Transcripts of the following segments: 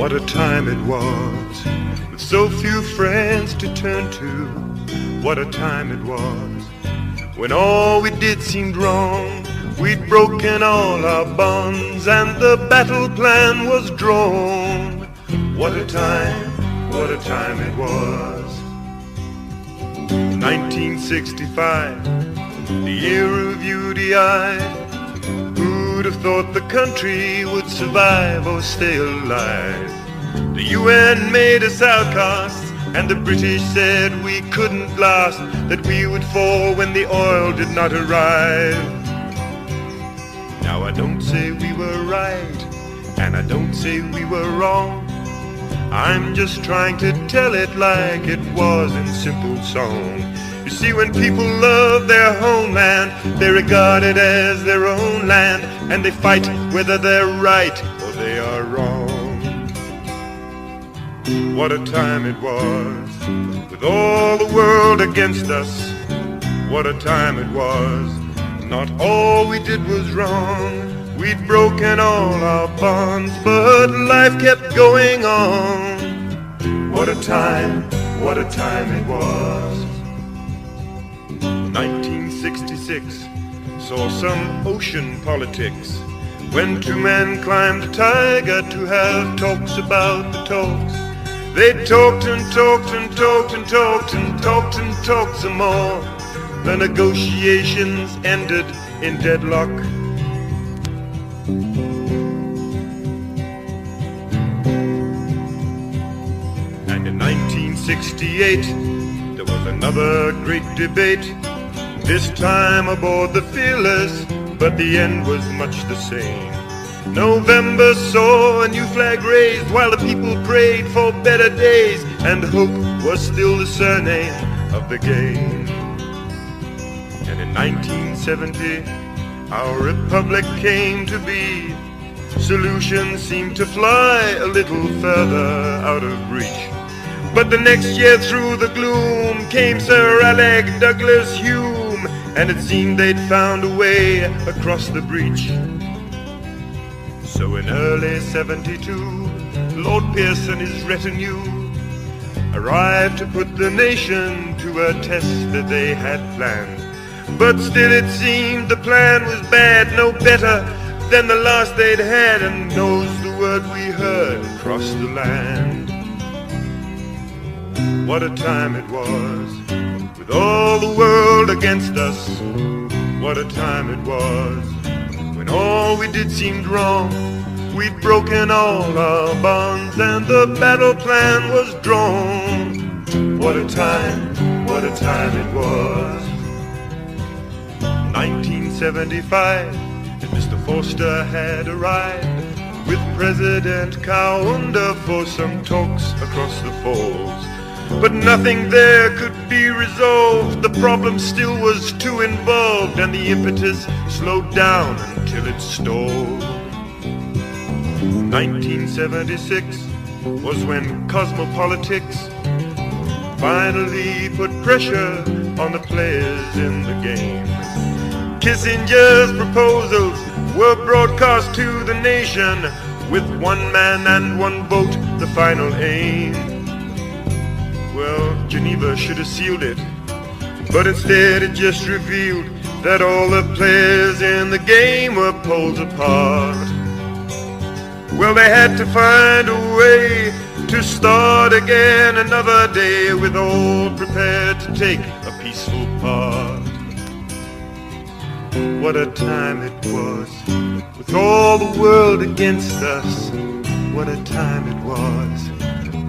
What a time it was, with so few friends to turn to. What a time it was, when all we did seemed wrong. We'd broken all our bonds and the battle plan was drawn. What a time it was. 1965, the year of UDI. Who'd have thought the country would survive or stay alive? The UN made us outcasts, and the British said we couldn't last, that we would fall when the oil did not arrive. Now I don't say we were right, and I don't say we were wrong. I'm just trying to tell it like it was in simple song. You see, when people love their homeland, they regard it as their own land, and they fight whether they're right or they are wrong. What a time it was, with all the world against us. What a time it was, not all we did was wrong. We'd broken all our bonds, but life kept going on. What a time it was. 1966 saw some ocean politics, when two men climbed a tiger to have talks about the talks. They talked and talked and talked and talked and talked and talked some more. The negotiations ended in deadlock. And in 1968 there was another great debate, this time aboard the Fearless, but the end was much the same. November saw a new flag raised while the people prayed for better days, and hope was still the surname of the game. And in 1970 our republic came to be. Solutions seemed to fly a little further out of reach. But the next year through the gloom came Sir Alec Douglas Hume, and it seemed they'd found a way across the breach. So in early 72, Lord Pierce and his retinue arrived to put the nation to a test that they had planned. But still it seemed the plan was bad, no better than the last they'd had, and knows the word we heard across the land. What a time it was, with all the world against us. What a time it was, when all we did seemed wrong. We'd broken all our bonds and the battle plan was drawn. What a time it was. 1975, and Mr. Forster had arrived with President Kaunda for some talks across the falls. But nothing there could be resolved, the problem still was too involved, and the impetus slowed down until it stalled. 1976 was when cosmopolitics finally put pressure on the players in the game. Kissinger's proposals were broadcast to the nation, with one man and one vote the final aim. Well, Geneva should have sealed it, but instead it just revealed that all the players in the game were poles apart. Well, they had to find a way to start again another day, with all prepared to take a peaceful part. What a time it was, with all the world against us. What a time it was,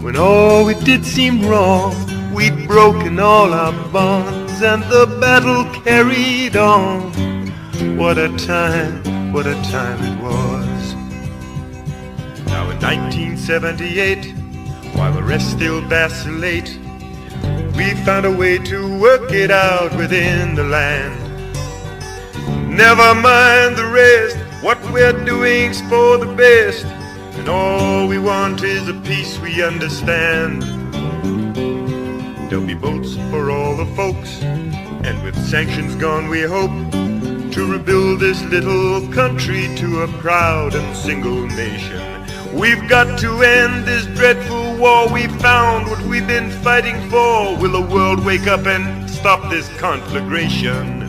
when all we did seemed wrong. We'd broken all our bonds and the battle carried on. What a time it was. Now in 1978, while the rest still vacillate, we found a way to work it out within the land. Never mind the rest, what we're doing's for the best, and all we want is a peace we understand. There'll be boats for all the folks, and with sanctions gone we hope to rebuild this little country to a proud and single nation. We've got to end this dreadful war. We found what we've been fighting for. Will the world wake up and stop this conflagration?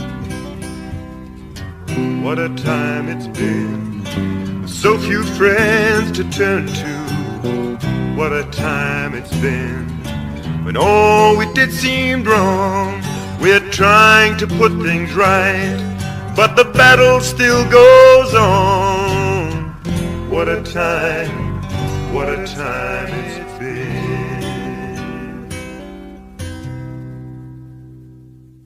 What a time it's been. So few friends to turn to. What a time it's been. When all we did seemed wrong. We're trying to put things right, but the battle still goes on. What a time